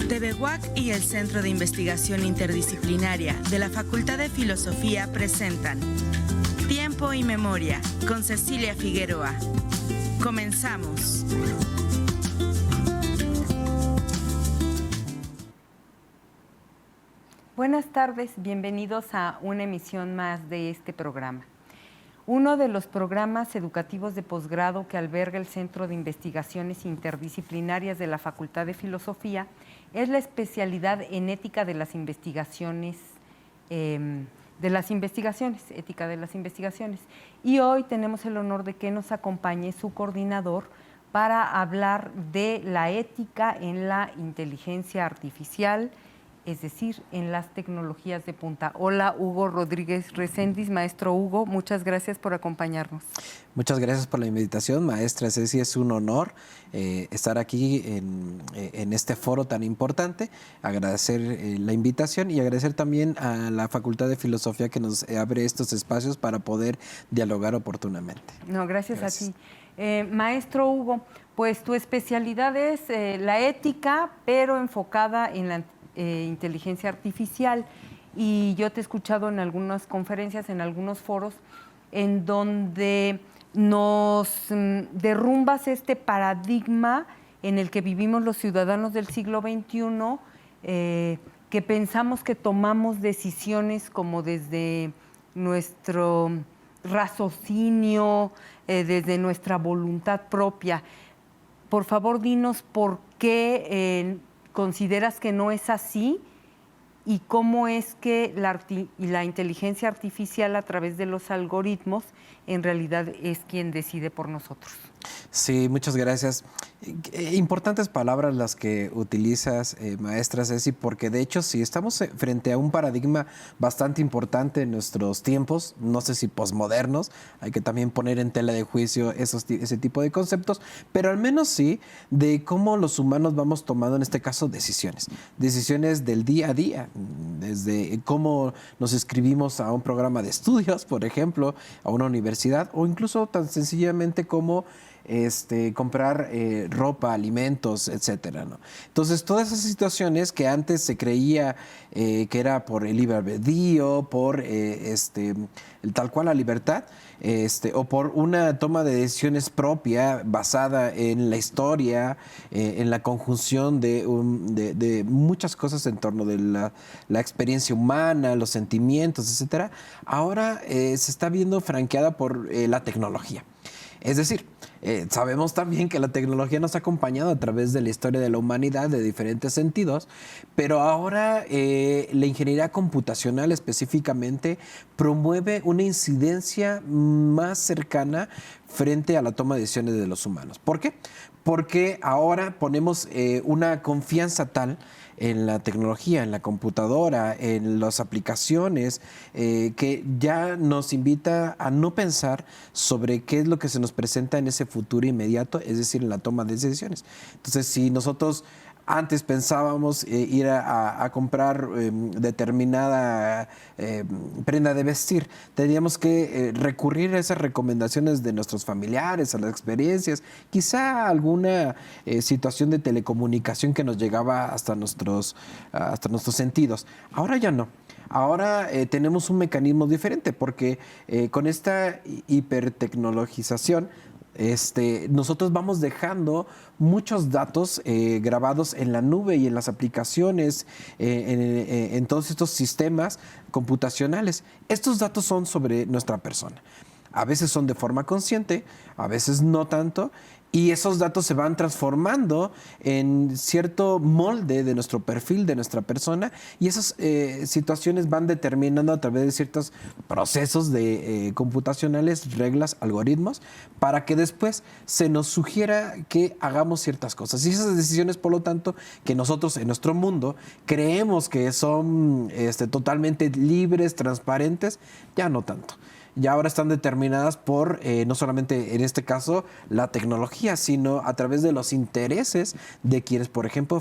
TVUAC y el Centro de Investigación Interdisciplinaria de la Facultad de Filosofía presentan Tiempo y Memoria con Cecilia Figueroa. Comenzamos. Buenas tardes, bienvenidos a una emisión más de este programa. Uno de los programas educativos de posgrado que alberga el Centro de Investigaciones Interdisciplinarias de la Facultad de Filosofía es la especialidad en ética de las investigaciones, ética de las investigaciones. Y hoy tenemos el honor de que nos acompañe su coordinador para hablar de la ética en la inteligencia artificial, es decir, en las tecnologías de punta. Hola, Hugo Rodríguez Reséndiz. Maestro Hugo, muchas gracias por acompañarnos. Muchas gracias por la invitación, maestra Ceci. Es un honor estar aquí en este foro tan importante. Agradecer la invitación y agradecer también a la Facultad de Filosofía que nos abre estos espacios para poder dialogar oportunamente. No, gracias a ti. Maestro Hugo, pues tu especialidad es la ética, pero enfocada en la inteligencia artificial, y yo te he escuchado en algunas conferencias, en algunos foros, en donde nos derrumbas este paradigma en el que vivimos los ciudadanos del siglo XXI, que pensamos que tomamos decisiones como desde nuestro raciocinio, desde nuestra voluntad propia. Por favor, dinos por qué ¿consideras que no es así? ¿Y cómo es que la inteligencia artificial a través de los algoritmos en realidad es quien decide por nosotros? Sí, muchas gracias. Importantes palabras las que utilizas, maestra Ceci, porque de hecho sí estamos frente a un paradigma bastante importante en nuestros tiempos, no sé si posmodernos, hay que también poner en tela de juicio ese tipo de conceptos, pero al menos sí de cómo los humanos vamos tomando en este caso decisiones del día a día, desde cómo nos inscribimos a un programa de estudios, por ejemplo, a una universidad, o incluso tan sencillamente como comprar ropa, alimentos, etcétera, ¿no? Entonces, todas esas situaciones que antes se creía que era por el libre albedrío, por tal cual la libertad, o por una toma de decisiones propia basada en la historia, en la conjunción de muchas cosas en torno de la experiencia humana, los sentimientos, etcétera, ahora se está viendo franqueada por la tecnología. Es decir, sabemos también que la tecnología nos ha acompañado a través de la historia de la humanidad de diferentes sentidos, pero ahora la ingeniería computacional específicamente promueve una incidencia más cercana frente a la toma de decisiones de los humanos. ¿Por qué? Porque ahora ponemos una confianza tal en la tecnología, en la computadora, en las aplicaciones, que ya nos invita a no pensar sobre qué es lo que se nos presenta en ese futuro inmediato, es decir, en la toma de decisiones. Entonces, si nosotros antes pensábamos ir a comprar determinada prenda de vestir, teníamos que recurrir a esas recomendaciones de nuestros familiares, a las experiencias, quizá alguna situación de telecomunicación que nos llegaba hasta nuestros sentidos. Ahora ya no. Ahora tenemos un mecanismo diferente porque con esta hipertecnologización nosotros vamos dejando muchos datos grabados en la nube y en las aplicaciones, en todos estos sistemas computacionales. Estos datos son sobre nuestra persona. A veces son de forma consciente, a veces no tanto, y esos datos se van transformando en cierto molde de nuestro perfil, de nuestra persona, y esas situaciones van determinando a través de ciertos procesos computacionales, reglas, algoritmos, para que después se nos sugiera que hagamos ciertas cosas. Y esas decisiones, por lo tanto, que nosotros en nuestro mundo creemos que son totalmente libres, transparentes, ya no tanto. Ya ahora están determinadas por, no solamente en este caso, la tecnología, sino a través de los intereses de quienes, por ejemplo,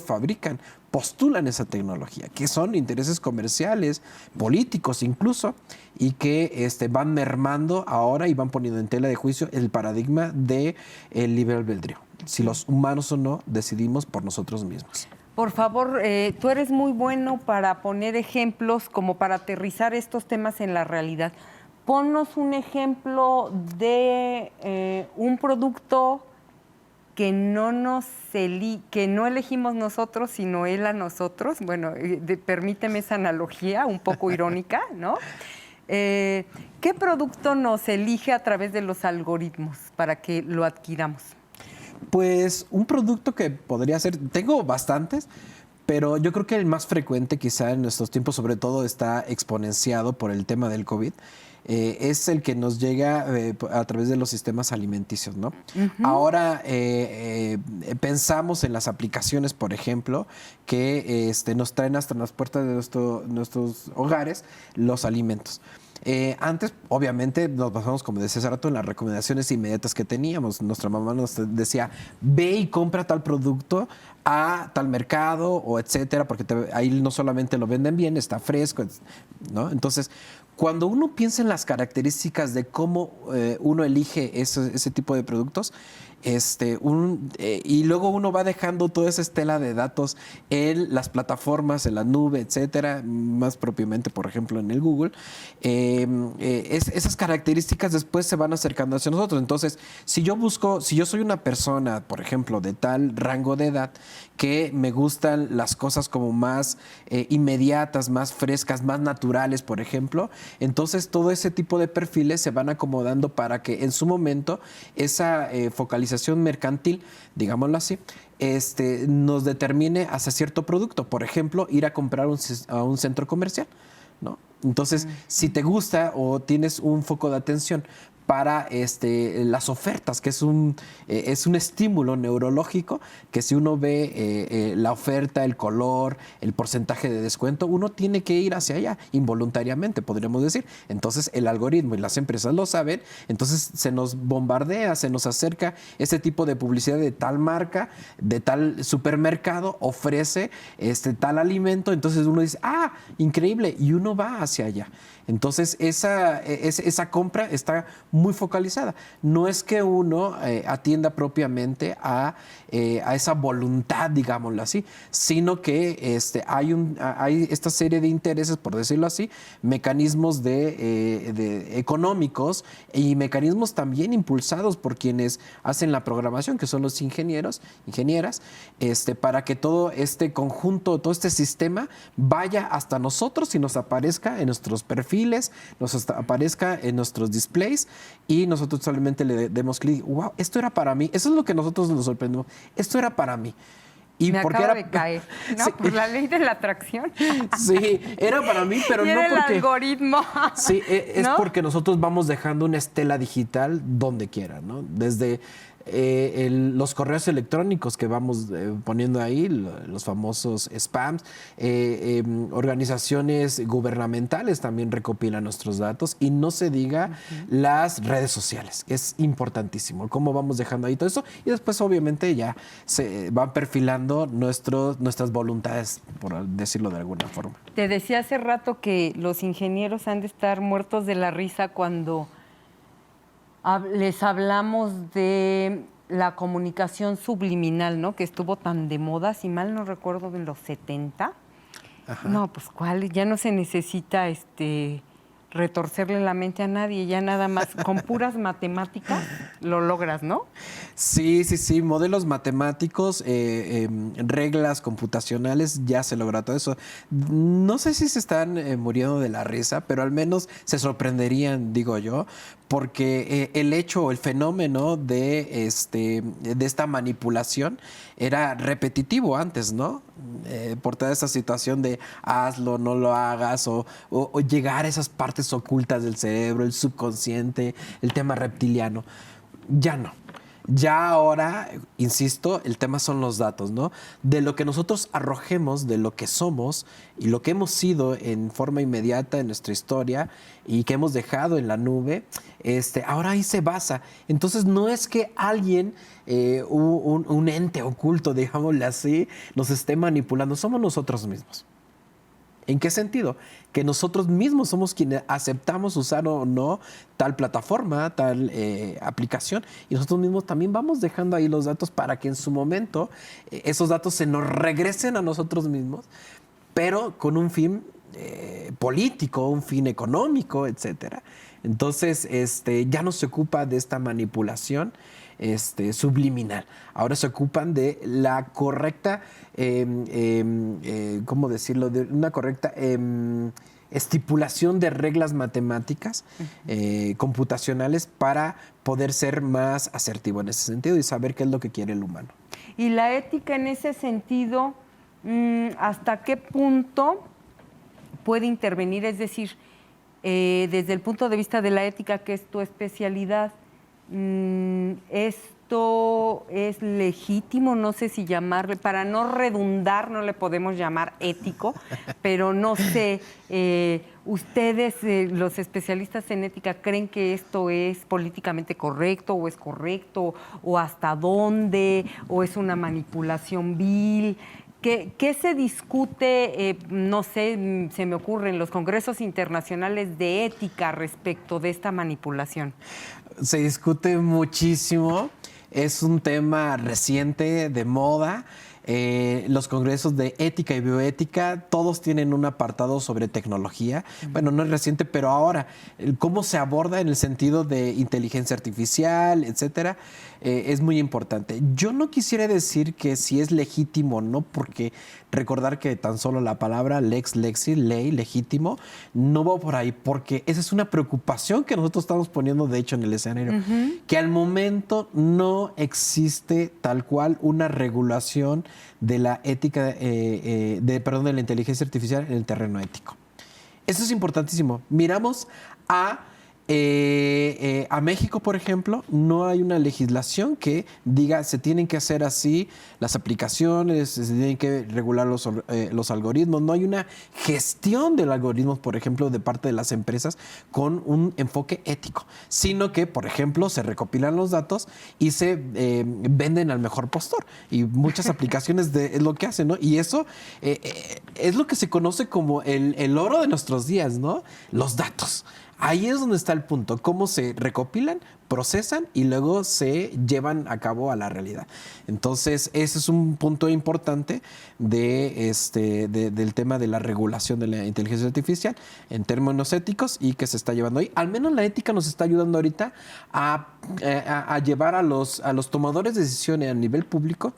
postulan esa tecnología, que son intereses comerciales, políticos incluso, y que van mermando ahora y van poniendo en tela de juicio el paradigma del libre albedrío. Si los humanos o no decidimos por nosotros mismos. Por favor, tú eres muy bueno para poner ejemplos, como para aterrizar estos temas en la realidad. Ponnos un ejemplo de un producto que que no elegimos nosotros, sino él a nosotros. Bueno, permíteme esa analogía un poco irónica, ¿no? ¿Qué producto nos elige a través de los algoritmos para que lo adquiramos? Pues un producto que podría ser, tengo bastantes, pero yo creo que el más frecuente quizá en nuestros tiempos, sobre todo está exponenciado por el tema del COVID, es el que nos llega a través de los sistemas alimenticios, ¿no? Ahora pensamos en las aplicaciones, por ejemplo, que nos traen hasta las puertas de nuestros hogares los alimentos. Antes, obviamente, nos basamos, como decía hace rato, en las recomendaciones inmediatas que teníamos. Nuestra mamá nos decía, ve y compra tal producto a tal mercado o etcétera, porque ahí no solamente lo venden bien, está fresco, ¿no? Entonces, cuando uno piensa en las características de cómo uno elige ese tipo de productos, y luego uno va dejando toda esa estela de datos en las plataformas, en la nube, etcétera, más propiamente, por ejemplo, en el Google, esas características después se van acercando hacia nosotros. Entonces, si yo soy una persona, por ejemplo, de tal rango de edad, que me gustan las cosas como más inmediatas, más frescas, más naturales, por ejemplo, entonces todo ese tipo de perfiles se van acomodando para que en su momento esa focalización mercantil, digámoslo así, nos determine hacia cierto producto. Por ejemplo, ir a comprar a un centro comercial, ¿no? Entonces, si te gusta o tienes un foco de atención para las ofertas, que es un estímulo neurológico, que si uno ve la oferta, el color, el porcentaje de descuento, uno tiene que ir hacia allá, involuntariamente, podríamos decir. Entonces, el algoritmo y las empresas lo saben, entonces se nos bombardea, se nos acerca ese tipo de publicidad de tal marca, de tal supermercado, ofrece tal alimento, entonces uno dice, ¡ah, increíble! Y uno va hacia allá. Entonces, esa compra está muy focalizada. No es que uno atienda propiamente a esa voluntad, digámoslo así, sino que hay esta serie de intereses, por decirlo así, mecanismos de económicos y mecanismos también impulsados por quienes hacen la programación, que son los ingenieros, ingenieras, para que todo este conjunto, todo este sistema vaya hasta nosotros y nos aparezca en nuestros perfiles, nos aparezca en nuestros displays y nosotros solamente le demos clic. ¡Wow! Esto era para mí. Eso es lo que nosotros nos sorprendimos. Esto era para mí. Y me acabo de caer, ¿no? Sí. Por la ley de la atracción. Sí, era para mí, pero y no era porque... el algoritmo. Sí, es ¿no? porque nosotros vamos dejando una estela digital donde quiera, ¿no? Desde los correos electrónicos que vamos poniendo ahí, los famosos spams, organizaciones gubernamentales también recopilan nuestros datos y no se diga las redes sociales. Es importantísimo cómo vamos dejando ahí todo eso y después obviamente ya se van perfilando nuestras voluntades, por decirlo de alguna forma. Te decía hace rato que los ingenieros han de estar muertos de la risa cuando les hablamos de la comunicación subliminal, ¿no? Que estuvo tan de moda, si mal no recuerdo, en los 70. Ajá. No, pues ¿cuál? Ya no se necesita retorcerle la mente a nadie, ya nada más con puras matemáticas lo logras, ¿no? Sí, modelos matemáticos, reglas computacionales, ya se logra todo eso. No sé si se están muriendo de la risa, pero al menos se sorprenderían, digo yo, porque el hecho o el fenómeno de esta manipulación era repetitivo antes, ¿no? Por toda esa situación de hazlo, no lo hagas, o llegar a esas partes ocultas del cerebro, el subconsciente, el tema reptiliano. Ya no. Ya ahora, insisto, el tema son los datos, ¿no? De lo que nosotros arrojemos, de lo que somos y lo que hemos sido en forma inmediata en nuestra historia y que hemos dejado en la nube, ahora ahí se basa. Entonces no es que alguien, un ente oculto, digámosle así, nos esté manipulando, somos nosotros mismos. ¿En qué sentido? Que nosotros mismos somos quienes aceptamos usar o no tal plataforma, tal aplicación, y nosotros mismos también vamos dejando ahí los datos para que en su momento esos datos se nos regresen a nosotros mismos, pero con un fin político, un fin económico, etcétera. Entonces, ya no se ocupa de esta manipulación subliminal. Ahora se ocupan de la correcta, ¿cómo decirlo? De una correcta estipulación de reglas matemáticas, computacionales, para poder ser más asertivo en ese sentido y saber qué es lo que quiere el humano. Y la ética en ese sentido, ¿hasta qué punto puede intervenir? Es decir, desde el punto de vista de la ética, que es tu especialidad, ¿esto es legítimo? No sé si llamarle, para no redundar, no le podemos llamar ético, pero no sé, ustedes, los especialistas en ética, ¿creen que esto es políticamente correcto o es correcto? ¿O hasta dónde? ¿O es una manipulación vil? ¿Qué se discute, no sé, se me ocurre, en los congresos internacionales de ética respecto de esta manipulación? Se discute muchísimo, es un tema reciente, de moda. Los congresos de ética y bioética, todos tienen un apartado sobre tecnología. Bueno, no es reciente, pero ahora, cómo se aborda en el sentido de inteligencia artificial, etcétera, es muy importante. Yo no quisiera decir que si es legítimo o no, porque recordar que tan solo la palabra lex lexi, ley, legítimo, no va por ahí, porque esa es una preocupación que nosotros estamos poniendo, de hecho, en el escenario, que al momento no existe tal cual una regulación de la ética, de la inteligencia artificial en el terreno ético. Eso es importantísimo. Miramos a México, por ejemplo, no hay una legislación que diga se tienen que hacer así las aplicaciones, se tienen que regular los algoritmos. No hay una gestión del algoritmo, por ejemplo, de parte de las empresas con un enfoque ético, sino que, por ejemplo, se recopilan los datos y se venden al mejor postor. Y muchas aplicaciones es lo que hacen, ¿no? Y eso es lo que se conoce como el oro de nuestros días, ¿no? Los datos. Ahí es donde está el punto, cómo se recopilan, procesan y luego se llevan a cabo a la realidad. Entonces, ese es un punto importante del tema de la regulación de la inteligencia artificial en términos éticos y que se está llevando ahí. Al menos la ética nos está ayudando ahorita a llevar a los tomadores de decisiones a nivel público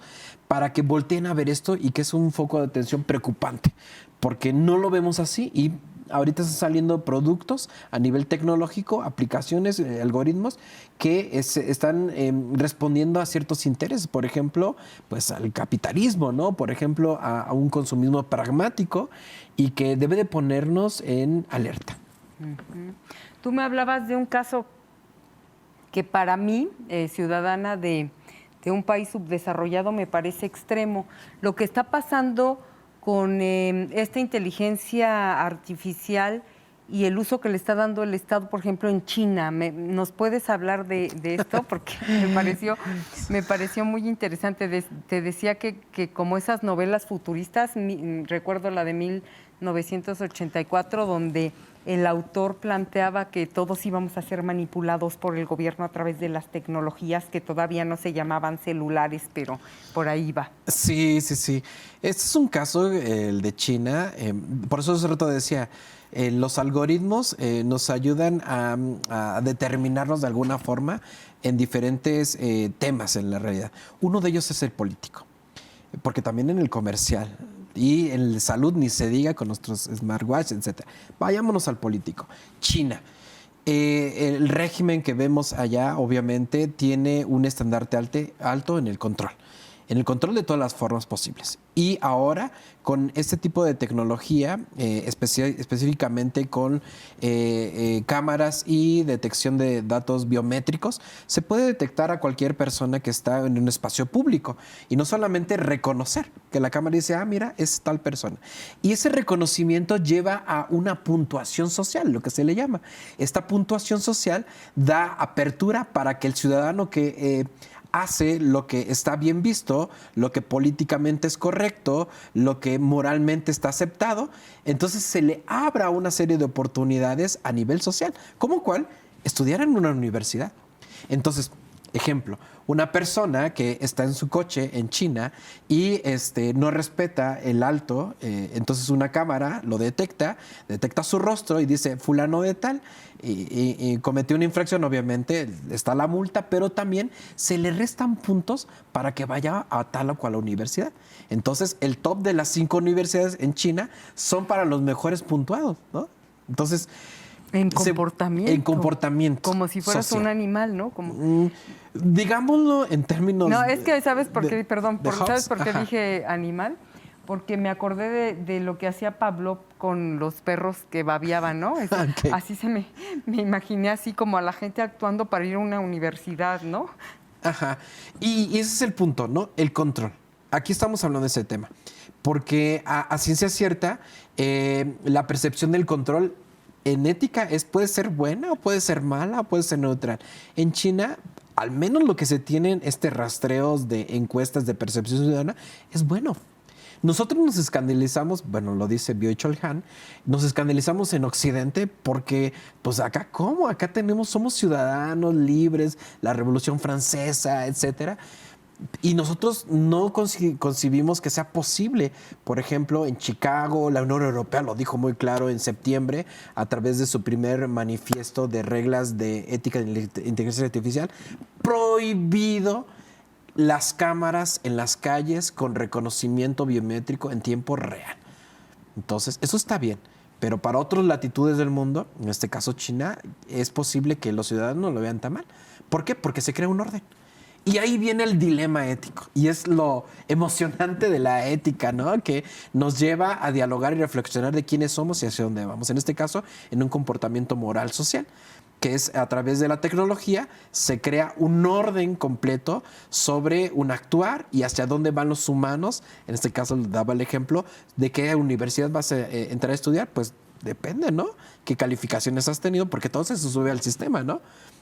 para que volteen a ver esto y que es un foco de atención preocupante, porque no lo vemos así y ahorita están saliendo productos a nivel tecnológico, aplicaciones, algoritmos que están respondiendo a ciertos intereses, por ejemplo, pues al capitalismo, ¿no? Por ejemplo, a un consumismo pragmático y que debe de ponernos en alerta. Tú me hablabas de un caso que para mí, ciudadana de un país subdesarrollado, me parece extremo. Lo que está pasando con esta inteligencia artificial y el uso que le está dando el Estado, por ejemplo, en China. ¿Nos puedes hablar de esto? Porque me pareció muy interesante. Te decía que como esas novelas futuristas, recuerdo la de 1984, donde el autor planteaba que todos íbamos a ser manipulados por el gobierno a través de las tecnologías que todavía no se llamaban celulares, pero por ahí va. Sí. Este es un caso, el de China. Por eso hace rato decía, los algoritmos nos ayudan a determinarnos de alguna forma en diferentes temas en la realidad. Uno de ellos es el político, porque también en el comercial y en el salud ni se diga con nuestros smartwatches, etc. Vayámonos al político. China. El régimen que vemos allá obviamente tiene un estandarte alto en el control de todas las formas posibles. Y ahora, con este tipo de tecnología, específicamente con cámaras y detección de datos biométricos, se puede detectar a cualquier persona que está en un espacio público. Y no solamente reconocer, que la cámara dice, mira, es tal persona. Y ese reconocimiento lleva a una puntuación social, lo que se le llama. Esta puntuación social da apertura para que el ciudadano que hace lo que está bien visto, lo que políticamente es correcto, lo que moralmente está aceptado, entonces se le abra una serie de oportunidades a nivel social, como cual estudiar en una universidad. Entonces, ejemplo, una persona que está en su coche en China y no respeta el alto, entonces una cámara lo detecta su rostro y dice fulano de tal y cometió una infracción, obviamente está la multa, pero también se le restan puntos para que vaya a tal o cual universidad. Entonces el top de las 5 universidades en China son para los mejores puntuados, ¿no? Entonces... En comportamiento. En comportamiento. Como si fueras social. un animal, ¿no? Como... Digámoslo en términos... No, es que, ¿sabes por qué? Perdón, ¿sabes por qué Ajá. dije animal? Porque me acordé de lo que hacía Pavlov con los perros que babeaban, ¿no? Okay. Así me imaginé así como a la gente actuando para ir a una universidad, ¿no? Ajá. Y ese es el punto, ¿no? El control. Aquí estamos hablando de ese tema. Porque a ciencia cierta, la percepción del control en ética puede ser buena o puede ser mala o puede ser neutral. En China, al menos lo que se tienen rastreos de encuestas de percepción ciudadana es bueno. Nosotros nos escandalizamos, bueno, lo dice Byung-Chul Han, nos escandalizamos en Occidente porque, pues acá, ¿cómo? Acá somos ciudadanos libres, la Revolución Francesa, etcétera. Y nosotros no concibimos que sea posible. Por ejemplo, en Chicago, la Unión Europea lo dijo muy claro en septiembre a través de su primer manifiesto de reglas de ética de inteligencia artificial, prohibido las cámaras en las calles con reconocimiento biométrico en tiempo real. Entonces, eso está bien. Pero para otras latitudes del mundo, en este caso China, es posible que los ciudadanos lo vean tan mal. ¿Por qué? Porque se crea un orden. Y ahí viene el dilema ético. Y es lo emocionante de la ética, ¿no? Que nos lleva a dialogar y reflexionar de quiénes somos y hacia dónde vamos. En este caso, en un comportamiento moral social, que es a través de la tecnología, se crea un orden completo sobre un actuar y hacia dónde van los humanos. En este caso, daba el ejemplo de qué universidad vas a entrar a estudiar. Pues depende, ¿no? ¿Qué calificaciones has tenido? Porque todo eso se sube al sistema, ¿no?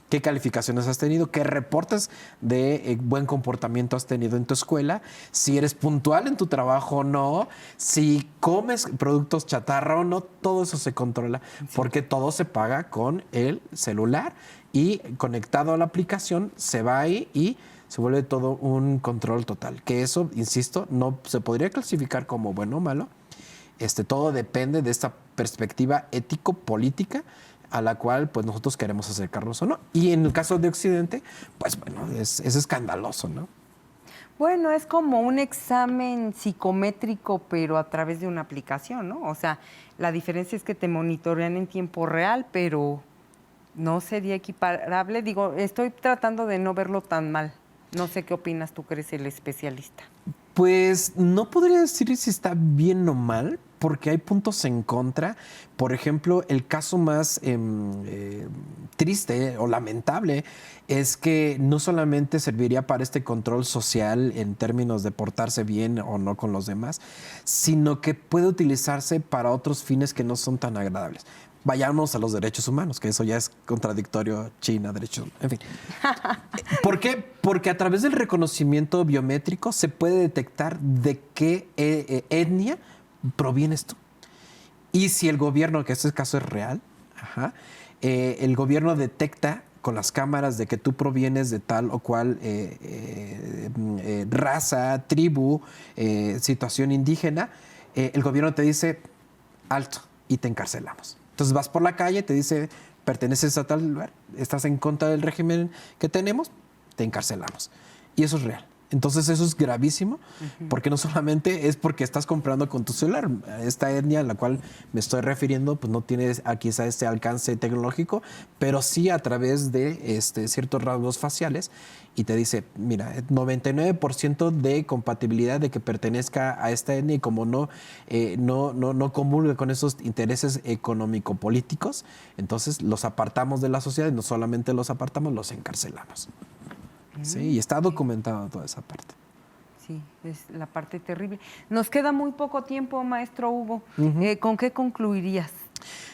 ¿Qué calificaciones has tenido? ¿Qué reportes de buen comportamiento has tenido en tu escuela? Si eres puntual en tu trabajo o no, si comes productos chatarra o no, todo eso se controla, porque todo se paga con el celular y conectado a la aplicación se va ahí y se vuelve todo un control total. Que eso, insisto, no se podría clasificar como bueno o malo. Todo depende de esta perspectiva ético-política a la cual pues nosotros queremos acercarnos o no. Y en el caso de Occidente, pues bueno, es escandaloso, ¿no? Bueno, es como un examen psicométrico, pero a través de una aplicación, ¿no? O sea, la diferencia es que te monitorean en tiempo real, pero no sería equiparable. Digo, estoy tratando de no verlo tan mal. No sé qué opinas tú, que eres el especialista. Pues no podría decir si está bien o mal, porque hay puntos en contra. Por ejemplo, el caso más triste o lamentable es que no solamente serviría para este control social en términos de portarse bien o no con los demás, sino que puede utilizarse para otros fines que no son tan agradables. Vayamos a los derechos humanos, que eso ya es contradictorio, China, derechos humanos, en fin. ¿Por qué? Porque a través del reconocimiento biométrico se puede detectar de qué etnia provienes tú. Y si el gobierno, que este caso es real, el gobierno detecta con las cámaras de que tú provienes de tal o cual raza, tribu, situación indígena, el gobierno te dice alto y te encarcelamos. Entonces vas por la calle, te dice, perteneces a tal lugar, estás en contra del régimen que tenemos, te encarcelamos. Y eso es real. Entonces eso es gravísimo, porque no solamente es porque estás comprando con tu celular. Esta etnia a la cual me estoy refiriendo, pues no tiene quizá este alcance tecnológico, pero sí a través de ciertos rasgos faciales, y te dice, mira, 99% de compatibilidad de que pertenezca a esta etnia, y como no comulga con esos intereses económico-políticos, entonces los apartamos de la sociedad, y no solamente los apartamos, los encarcelamos. Sí, y está documentado toda esa parte. Sí, es la parte terrible. Nos queda muy poco tiempo, maestro Hugo. ¿Con qué concluirías?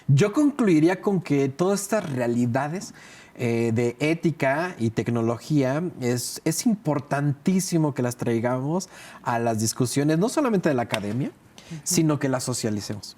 Yo concluiría con que todas estas realidades de ética y tecnología, es importantísimo que las traigamos a las discusiones, no solamente de la academia, sino que las socialicemos.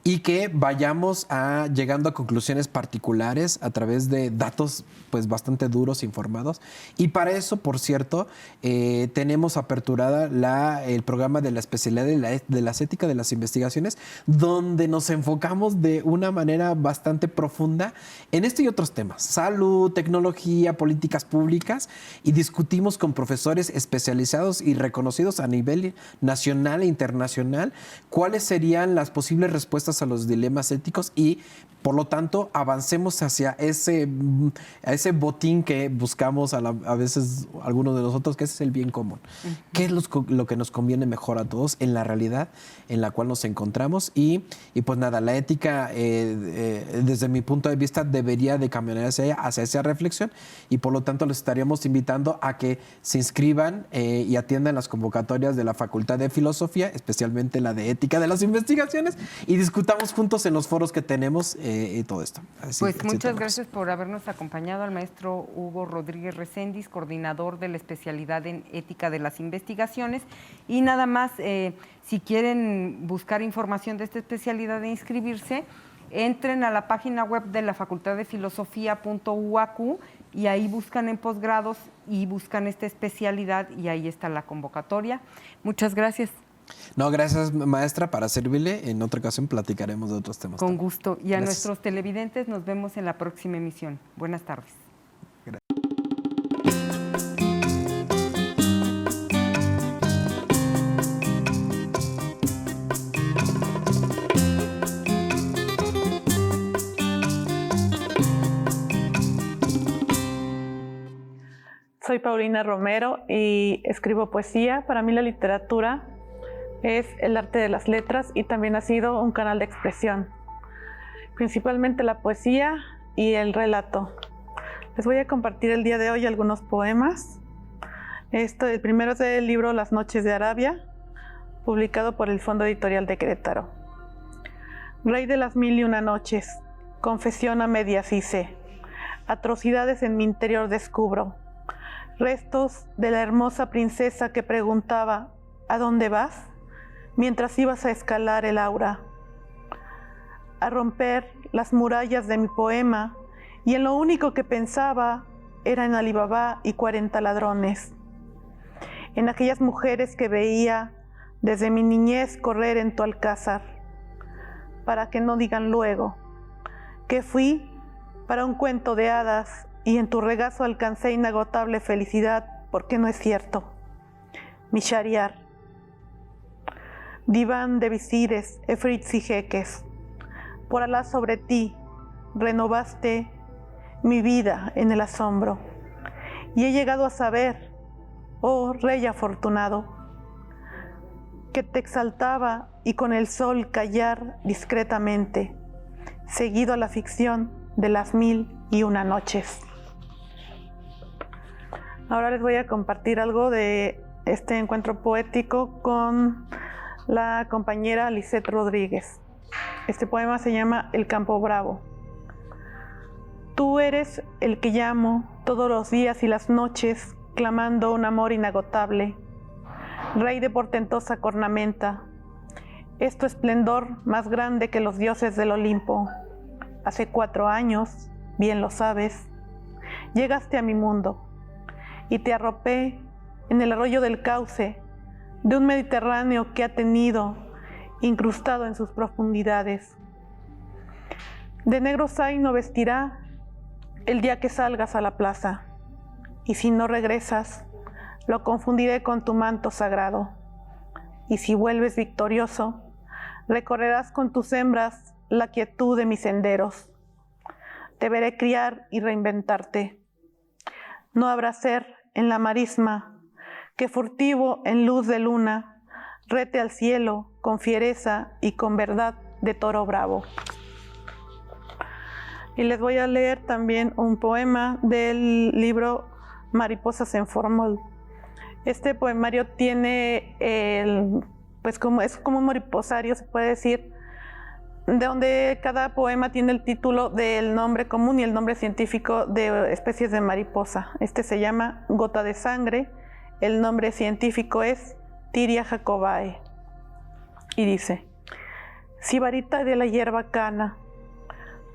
Y que vayamos llegando a conclusiones particulares a través de datos pues bastante duros, informados. Y para eso, por cierto, tenemos aperturada el programa de la especialidad de las éticas de las investigaciones, donde nos enfocamos de una manera bastante profunda en este y otros temas: salud, tecnología, políticas públicas, y discutimos con profesores especializados y reconocidos a nivel nacional e internacional cuáles serían las posibles respuestas a los dilemas éticos y, por lo tanto, avancemos hacia ese botín que buscamos a veces algunos de nosotros, que ese es el bien común. ¿Qué es lo que nos conviene mejor a todos en la realidad en la cual nos encontramos? Y pues nada, la ética, desde mi punto de vista, debería de caminar hacia esa reflexión, y por lo tanto les estaríamos invitando a que se inscriban y atiendan las convocatorias de la Facultad de Filosofía, especialmente la de Ética de las Investigaciones, y discutamos juntos en los foros que tenemos y todo esto. Pues muchas gracias por habernos acompañado, al maestro Hugo Rodríguez Reséndiz, coordinador de la especialidad en Ética de las Investigaciones. Y nada más, si quieren buscar información de esta especialidad e inscribirse, entren a la página web de la Facultad de Filosofía.uacu y ahí buscan en posgrados y buscan esta especialidad y ahí está la convocatoria. Muchas gracias. No, gracias, maestra, para servirle. En otra ocasión platicaremos de otros temas. Con gusto. Y a nuestros Gracias. televidentes nos vemos en la próxima emisión. Buenas tardes. Soy Paulina Romero y escribo poesía. Para mí la literatura es el arte de las letras y también ha sido un canal de expresión, principalmente la poesía y el relato. Les voy a compartir el día de hoy algunos poemas. El primero es del libro Las Noches de Arabia, publicado por el Fondo Editorial de Querétaro. Rey de las mil y una noches, confesión a medias hice, atrocidades en mi interior descubro, restos de la hermosa princesa que preguntaba ¿a dónde vas?, mientras ibas a escalar el aura, a romper las murallas de mi poema, y en lo único que pensaba era en Alí Baba y 40 ladrones, en aquellas mujeres que veía desde mi niñez correr en tu alcázar, para que no digan luego que fui para un cuento de hadas y en tu regazo alcancé inagotable felicidad, porque no es cierto. Mi Shahriar, diván de visires, efrits y jeques, por Alá sobre ti renovaste mi vida en el asombro, y he llegado a saber, oh rey afortunado, que te exaltaba y con el sol callar discretamente, seguido a la ficción de las mil y una noches. Ahora les voy a compartir algo de este encuentro poético con la compañera Lisette Rodríguez. Este poema se llama El Campo Bravo. Tú eres el que llamo todos los días y las noches, clamando un amor inagotable, rey de portentosa cornamenta, es tu esplendor más grande que los dioses del Olimpo. Hace 4 años, bien lo sabes, llegaste a mi mundo y te arropé en el arroyo del Cauce de un Mediterráneo que ha tenido incrustado en sus profundidades. De negro zaino vestirá el día que salgas a la plaza, y si no regresas, lo confundiré con tu manto sagrado. Y si vuelves victorioso, recorrerás con tus hembras la quietud de mis senderos. Te veré criar y reinventarte. No habrá ser en la marisma que furtivo en luz de luna rete al cielo con fiereza y con verdad de toro bravo. Y les voy a leer también un poema del libro Mariposas en Formol. Este poemario tiene es como un mariposario, se puede decir, de donde cada poema tiene el título del nombre común y el nombre científico de especies de mariposa. Este se llama Gota de Sangre, el nombre científico es Tiria jacobae. Y dice: sibarita de la hierba cana,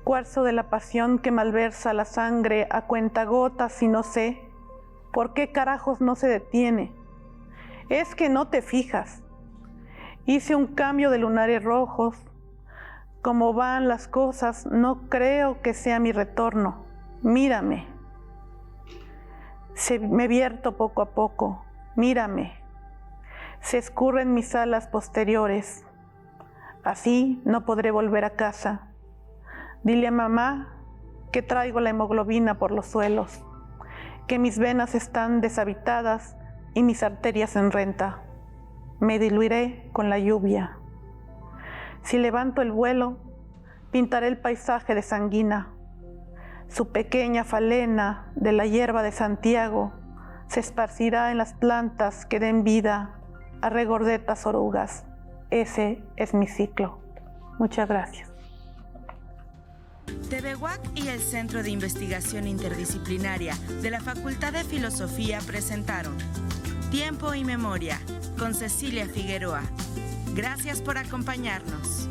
cuarzo de la pasión que malversa la sangre a cuentagotas, y no sé por qué carajos no se detiene. Es que no te fijas. Hice un cambio de lunares rojos. Como van las cosas, no creo que sea mi retorno. Mírame. Me vierto poco a poco. Mírame. Se escurren mis alas posteriores. Así no podré volver a casa. Dile a mamá que traigo la hemoglobina por los suelos, que mis venas están deshabitadas y mis arterias en renta. Me diluiré con la lluvia. Si levanto el vuelo, pintaré el paisaje de Sanguina. Su pequeña falena de la hierba de Santiago se esparcirá en las plantas que den vida a regordetas orugas. Ese es mi ciclo. Muchas gracias. TVUAC y el Centro de Investigación Interdisciplinaria de la Facultad de Filosofía presentaron Tiempo y Memoria con Cecilia Figueroa. Gracias por acompañarnos.